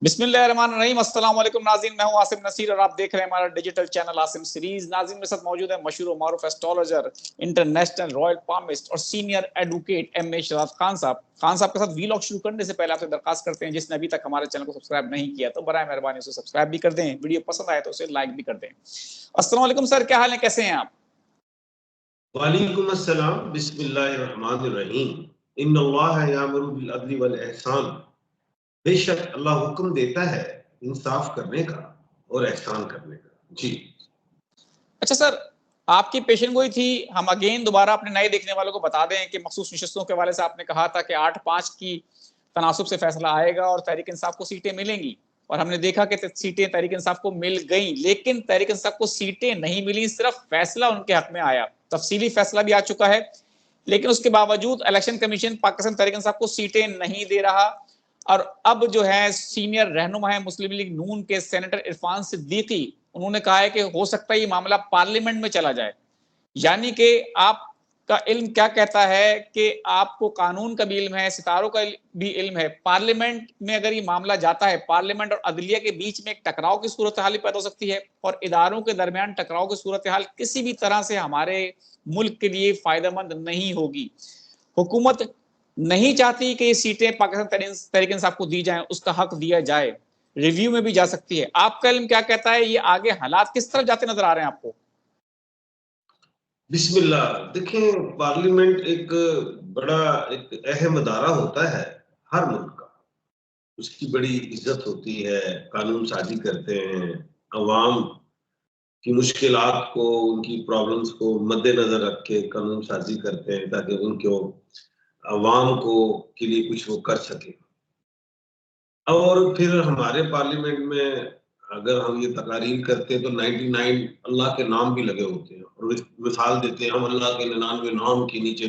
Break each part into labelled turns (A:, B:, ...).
A: बिस्मिल्लाहिर्रहमानिर्रहीम। अस्सलाम वालेकुम नाज़रीन, मैं हूं आसिम नसीर और आप देख रहे हैं हमारा डिजिटल चैनल आसिम सीरीज। नाज़रीन मेरे साथ मौजूद है मशहूर और मारूफ एस्ट्रोलॉजर, इंटरनेशनल रॉयल पामिस्ट और senior advocate M A Sharaf Khan sahab. Khan साहब के साथ वीलॉग शुरू करने से पहले आपसे दरखास्त करते हैं, जिसने अभी तक हमारे चैनल को सब्सक्राइब नहीं किया तो बराए मेहरबानी उसे सब्सक्राइब भी कर दें, वीडियो पसंद आए तो उसे लाइक भी कर दें। अस्सलाम वालेकुम सर, क्या हाल है, कैसे हैं आप?
B: वालेकुम अस्सलाम। बिस्मिल्लाहिर्रहमानिर्रहीम। इन्नल्लाह यामुरु बिल अदली वल एहसान। बेशक अल्लाह हुक्म देता है इंसाफ करने का और एहसान करने का। जी
A: अच्छा सर, आपकी पेशन गोई थी, हम अगेन दोबारा अपने नए देखने वालों को बता दें कि मखसूस नशस्तों के हवाले से आपने कहा था कि 8-5 की तनासुब से फैसला आएगा और तहरीक इंसाफ को सीटें मिलेंगी, और हमने देखा कि सीटें तहरीक इंसाफ को मिल गई, लेकिन तहरीक इंसाफ को सीटें नहीं मिली, सिर्फ फैसला उनके हक में आया। तफसीली फैसला भी आ चुका है, लेकिन उसके बावजूद इलेक्शन कमीशन पाकिस्तान तहरीक इंसाफ को सीटें नहीं दे रहा। और अब जो है सीनियर रहनुमा है मुस्लिम लीग नून के सेनेटर इरफान सिद्दीकी, उन्होंने कहा है कि हो सकता है ये मामला पार्लियामेंट में चला जाए। यानी कि आपका इल्म क्या कहता है कि आपको कानून का भी इल्म है, सितारों का भी इल्म है, पार्लियामेंट में अगर ये मामला जाता है, पार्लियामेंट और अदलिया के बीच में एक टकराव की सूरत हाल पैदा हो सकती है, और इदारों के दरमियान टकराव की सूरत हाल किसी भी तरह से हमारे मुल्क के लिए फायदेमंद नहीं होगी। हुकूमत नहीं चाहती कि ये सीटें पाकिस्तान तहरीक इंसाफ को दी जाएं, उसका हक दिया जाए, रिव्यू में भी जा सकती है। आपका इल्म क्या कहता है, ये आगे हालात किस तरफ जाते नजर आ रहे हैं आपको?
B: बिस्मिल्लाह। देखें, पार्लियामेंट एक बड़ा एक अहम अदारा होता है हर मुल्क का। उसकी बड़ी इज्जत होती है, कानून साजी करते हैं, अवाम की मुश्किलात को, उनकी प्रॉब्लम्स को मद्देनजर रख के कानून साजी करते हैं ताकि उनको अवाम को के लिए कुछ वो कर सके। और फिर हमारे पार्लियामेंट में अगर हम ये तकारीर करते हैं तो 99 अल्लाह के नाम भी लगे होते हैं और मिसाल देते हैं, हम अल्लाह के 99 नाम के नीचे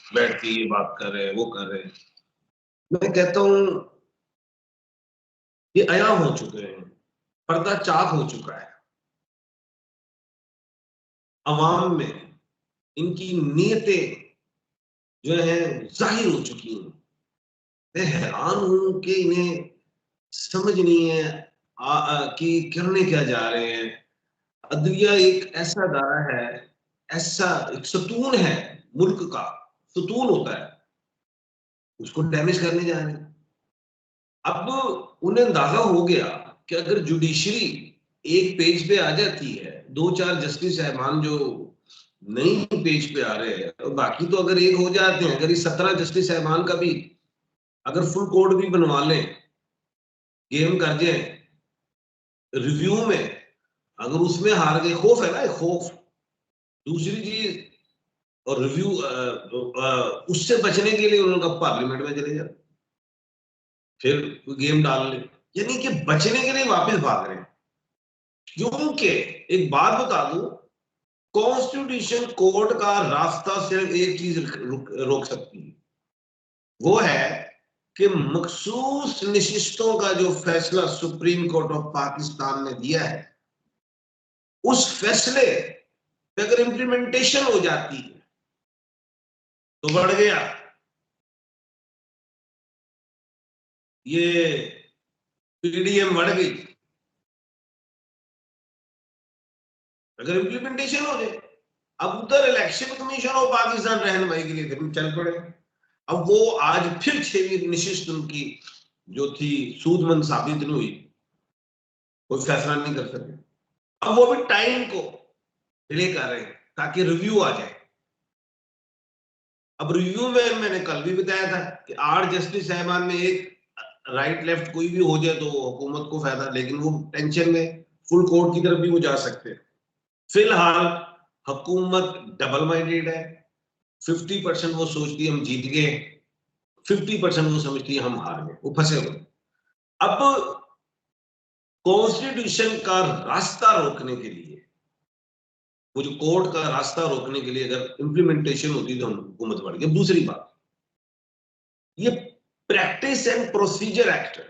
B: बैठ के ये बात कर रहे हैं, वो कर रहे हैं। मैं कहता हूँ ये अया हो चुके हैं, पर्दा चाक हो चुका है अवाम में, इनकी नीयतें जो है जाहिर हो चुकी हैं। मैं हैरान हूं कि इन्हें समझ नहीं है कि करने क्या जा रहे हैं। अदलिया एक ऐसा अदारा है, ऐसा एक सतून है, मुल्क का सतून होता है, उसको डैमेज करने जा रहे हैं। अब उन्हें अंदाजा हो गया कि अगर जुडिशरी एक पेज पे आ जाती है, 2-4 जस्टिस साहबान जो नहीं पेज पे आ रहे हैं, और बाकी तो अगर एक हो जाते हैं, अगर इस 17 जस्टिस साहबान का भी अगर फुल कोड भी बनवा लें, गेम कर जाए रिव्यू में, अगर उसमें हार गए, खौफ है ना, एक खौफ। दूसरी चीज, और रिव्यू उससे बचने के लिए उन्होंने कहा पार्लियामेंट में चले जाओ, फिर गेम डाल ले, यानी कि बचने के लिए वापस भाग रहे हैं। क्योंकि एक बात बता दूं, कॉन्स्टिट्यूशन कोर्ट का रास्ता सिर्फ एक चीज रोक सकती है, वो है कि मखसूस नशिस्तों का जो फैसला सुप्रीम कोर्ट ऑफ पाकिस्तान ने दिया है, उस फैसले पे अगर इंप्लीमेंटेशन हो जाती है तो बढ़ गया। ये पीडीएम बढ़ गई अगर इंप्लीमेंटेशन हो जाए। अब उधर इलेक्शन कमीशन ऑफ पाकिस्तान रहनुमाई के लिए फिर चल पड़े। अब वो आज फिर 6वीं नशिस्त उनकी जो थी सूदमंद साबित नहीं हुई, कोई फैसला नहीं कर सके। अब वो भी टाइम को डिले कर रहे हैं ताकि रिव्यू आ जाए। अब रिव्यू में मैंने कल भी बताया था कि 8 जस्टिस साहबान में एक राइट लेफ्ट कोई भी हो जाए तो हुकूमत को फायदा, लेकिन वो टेंशन में फुल कोर्ट की तरफ भी वो जा सकते हैं। फिलहाल हुकूमत डबल माइंडेड है। 50% वो सोचती है हम जीत गए, 50% वो समझती है हम हार गए, वो फंसे हुए। अब कॉन्स्टिट्यूशन का रास्ता रोकने के लिए, वो जो कोर्ट का रास्ता रोकने के लिए अगर इंप्लीमेंटेशन होती तो हम हुकूमत बढ़ गई। दूसरी बात, ये प्रैक्टिस एंड प्रोसीजर एक्ट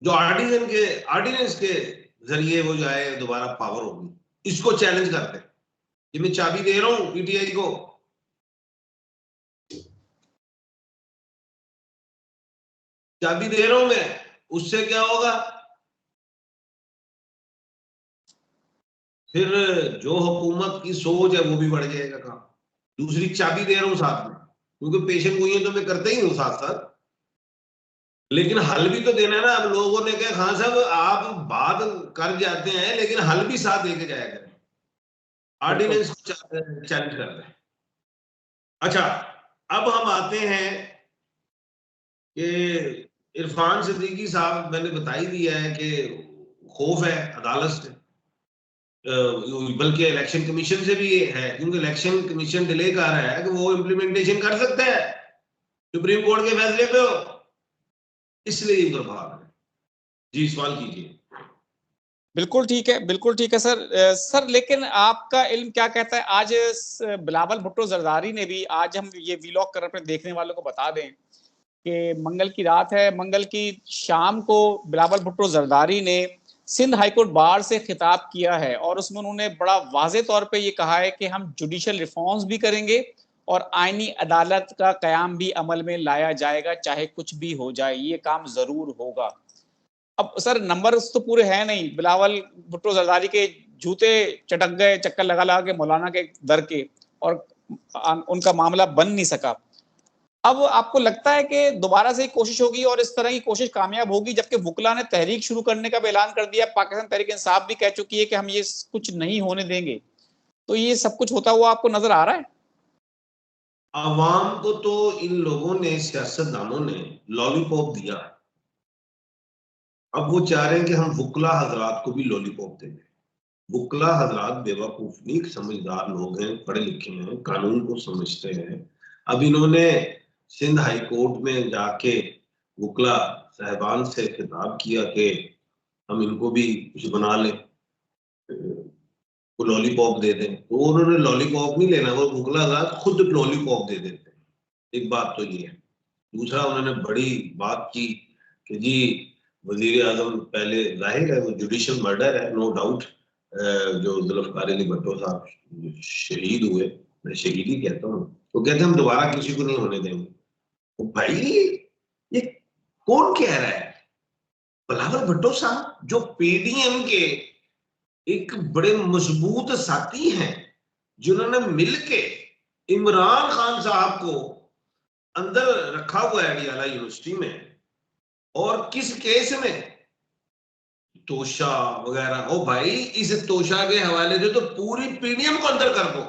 B: जो ऑर्डिनेंस के जरिए वो जो है दोबारा पावर होगी, इसको चैलेंज करते हैं। ये मैं चाबी दे रहा हूं पीटीआई को, चाबी दे रहा हूं मैं उससे क्या होगा? फिर जो हुकूमत की सोच है वो भी बढ़ जाएगा काम। दूसरी चाबी दे रहा हूं साथ में, क्योंकि पेशेंट गोई है तो मैं करते ही हूँ साथ साथ, लेकिन हल भी तो देना है ना। अब लोगों ने कहा खान साहब आप बात कर जाते हैं लेकिन हल भी साथ देके जाया करें, ऑर्डिनेंस चैलेंज कर रहे हैं। अच्छा, अब हम आते हैं कि इरफान सिद्दीकी साहब, मैंने बता ही दिया है कि खौफ है अदालत से, बल्कि इलेक्शन कमीशन से भी है, क्योंकि इलेक्शन कमीशन डिले कर रहा है कि वो इम्प्लीमेंटेशन कर सकता है सुप्रीम कोर्ट के फैसले पे, इसलिए उधर भाग रहे। जी सवाल कीजिए।
A: बिल्कुल ठीक है, बिल्कुल ठीक है सर। सर लेकिन आपका इल्म क्या कहता है, आज बिलावल भुट्टो जरदारी ने भी, आज हम ये वीलॉग कर अपने देखने वालों को बता दें कि मंगल की रात है, मंगल की शाम को बिलावल भुट्टो जरदारी ने सिंध हाईकोर्ट बार से खिताब किया है और उसमें उन्होंने बड़ा वाज़ेह तौर पे ये कहा है कि हम जुडिशियल रिफॉर्म्स भी करेंगे और आईनी अदालत का कयाम भी अमल में लाया जाएगा, चाहे कुछ भी हो जाए, ये काम जरूर होगा। अब सर नंबर्स तो पूरे हैं नहीं, बिलावल भुट्टो जरदारी के जूते चटक गए चक्कर लगा लगा के मौलाना के दर के, और उनका मामला बन नहीं सका। अब आपको लगता है कि दोबारा से कोशिश होगी और इस तरह की कोशिश कामयाब होगी, जबकि वुकला ने तहरीक शुरू करने का भी ऐलान कर दिया, पाकिस्तान तहरीक इंसाफ भी कह चुकी है कि हम ये कुछ नहीं होने देंगे, तो ये सब कुछ होता हुआ आपको नजर आ रहा है?
B: आवाम को तो इन लोगों ने, सियासतदानों ने लॉलीपॉप दिया, अब वो चाह रहे हैं कि हम वुकला हजरात को भी लॉलीपॉप दें। वुकला हजरात बेवकूफ नहीं, समझदार लोग हैं, पढ़े लिखे हैं, कानून को समझते हैं। अब इन्होंने सिंध हाई कोर्ट में जाके वुकला साहबान से खिताब किया कि हम इनको भी कुछ बना लें, वो लॉलीपॉप दे दें, तो उन्होंने लॉलीपॉप नहीं लेना, वो वुकला हजरात खुद लॉलीपॉप दे देते हैं। एक बात तो ये है। दूसरा, उन्होंने बड़ी बात की कि जी वजीर आजम, पहले जाहिर है वो जुडिशियल मर्डर है, नो डाउट, जो जुल्फकार अली भट्टो साहब शहीद हुए, मैं शहीद ही कहता हूँ, तो कहते हम दोबारा किसी को नहीं होने देंगे। तो भाई ये कौन कह रहा है? बिलावल भट्टो साहब जो पीडीएम के एक बड़े मजबूत साथी हैं, जिन्होंने मिलके इमरान खान साहब को अंदर रखा हुआ है अडियाला यूनिवर्सिटी में, और किस केस में? तोशा वगैरह। ओ भाई, इस तोशा के हवाले से तो पूरी पीडीएम को अंदर कर दो।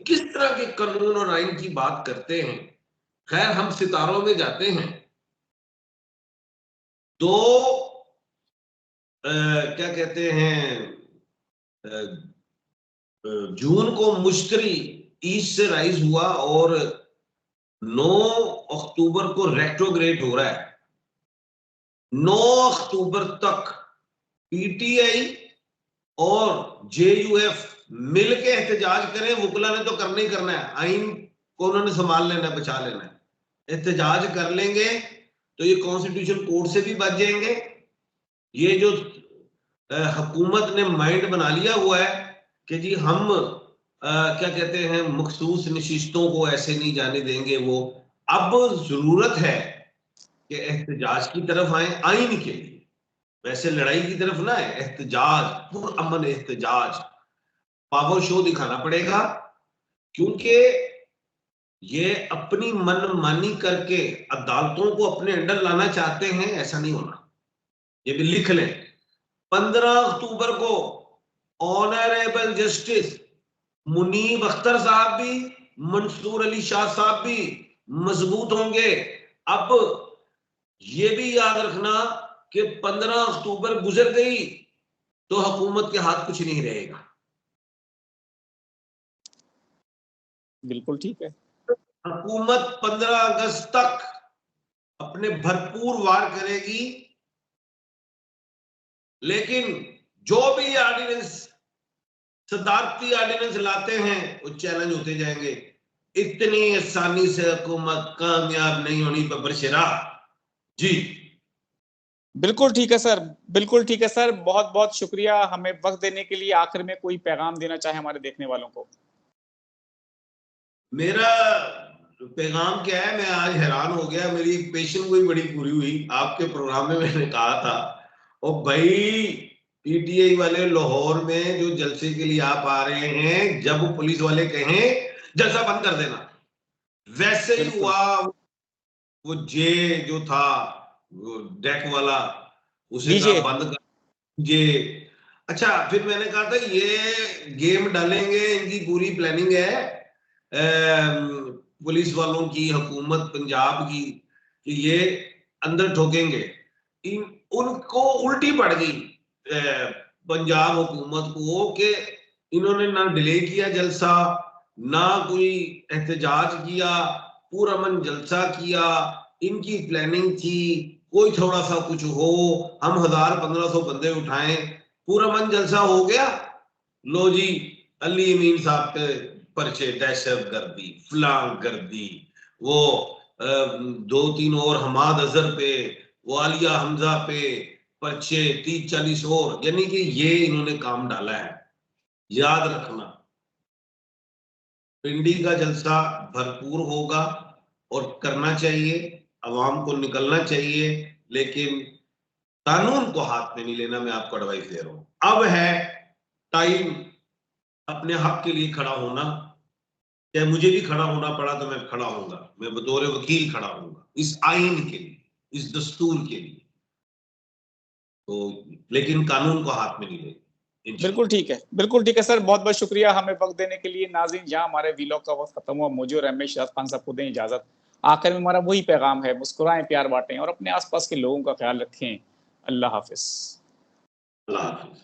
B: किस तरह के कानून और आइन की बात करते हैं? खैर, हम सितारों में जाते हैं। दो क्या कहते हैं, जून को मुश्तरी ईस्ट से राइज हुआ और 9 अक्टूबर को रेट्रोग्रेड हो रहा है। 9 अक्टूबर तक पीटीआई और जेयूएफ मिलके एहतजाज करें। वुकला ने तो करना ही करना है, आइन को उन्होंने संभाल लेना है, बचा लेना है। एहतजाज कर लेंगे तो ये कॉन्स्टिट्यूशन कोर्ट से भी बच जाएंगे। ये जो हुकूमत ने माइंड बना लिया हुआ है कि जी हम क्या कहते हैं, मखसूस नशिस्तों को ऐसे नहीं जाने देंगे, वो अब जरूरत है कि एहतजाज की तरफ आए आइन के लिए, वैसे लड़ाई की तरफ ना है। एहतजाज, पुरअमन एहतजाज, पावर शो दिखाना पड़ेगा, क्योंकि ये अपनी मनमानी करके अदालतों को अपने अंडर लाना चाहते हैं। ऐसा नहीं होना, ये भी लिख लें। 15 अक्टूबर को ऑनरेबल जस्टिस मुनीब अख्तर साहब भी, मंसूर अली शाह साहब भी मजबूत होंगे। अब ये भी याद रखना कि 15 अक्टूबर गुजर गई तो हुकूमत के हाथ कुछ नहीं रहेगा।
A: बिल्कुल ठीक है।
B: हुकूमत 15 अगस्त तक अपने भरपूर वार करेगी, लेकिन जो भी ऑर्डिनेंस, सदारती ऑर्डिनेंस लाते हैं वो चैलेंज होते जाएंगे। इतनी आसानी से हुकूमत कामयाब नहीं होनी बबरशिरा। जी
A: बिल्कुल ठीक है सर, बिल्कुल ठीक है सर, बहुत बहुत शुक्रिया हमें वक्त देने के लिए। आखिर में कोई पैगाम देना चाहे हमारे देखने वालों को?
B: मेरा पैगाम क्या है, मैं आज हैरान हो गया, मेरी एक पेशेंट कोई बड़ी पूरी हुई आपके प्रोग्राम में, मैंने कहा था और भाई पीटीआई वाले लाहौर में जो जलसे के लिए आप आ रहे हैं, जब पुलिस वाले कहें जलसा बंद कर देना, वैसे ही
A: बिल्कुल।
B: हुआ। वो जे जो था, वो डेक वाला, उसे कहा
A: डीजे।
B: बंद कर जे। अच्छा, फिर मैंने कहा था ये गेम डालेंगे, इनकी पूरी प्लानिंग है पुलिस वालों की, हुकूमत पंजाब की, कि ये अंदर ठोकेंगे। उनको उल्टी पड़ गई पंजाब हुकूमत को कि इन्होंने ना डिले किया जलसा, ना कोई एहतजाज किया, पूरा मन जलसा किया। इनकी प्लानिंग थी कोई थोड़ा सा कुछ हो, हम 1000-1500 बंदे उठाएं, पूरा मन जलसा हो गया। लो जी, अली अमीन साहब के पर्चे, दहशत गर्दी, फलां गर्दी, वो 2-3 और हमाद अजहर पे, वो आलिया हमजा पे पर्चे 30-40 और, यानी कि ये इन्होंने काम डाला है। याद रखना, पिंडी का जलसा भरपूर होगा और करना चाहिए, अवाम को निकलना चाहिए, लेकिन कानून को हाथ में नहीं लेना। मैं आपको एडवाइस दे रहा हूं। अब है टाइम अपने हक के लिए खड़ा होना। चाहे मुझे भी खड़ा होना पड़ा तो मैं खड़ा होऊंगा, मैं बतौर वकील खड़ा होऊंगा इस आइन के लिए, इस दस्तूर के लिए। तो लेकिन कानून को हाथ में नहीं लेंगे
A: बिल्कुल
B: इंशाल्लाह।
A: ठीक है, बिल्कुल ठीक है सर, बहुत बहुत शुक्रिया हमें वक्त देने के लिए। नाज़रीन, जहाँ हमारे वीलॉग का वक्त खत्म हुआ, मुझे और रमेश राज खान साहब को दें इजाजत। आखिर में हमारा वही पैगाम है, मुस्कुराएं, प्यार बांटें और अपने आसपास के लोगों का ख्याल रखें। अल्लाह हाफिज।
B: अल्लाह हाफिज।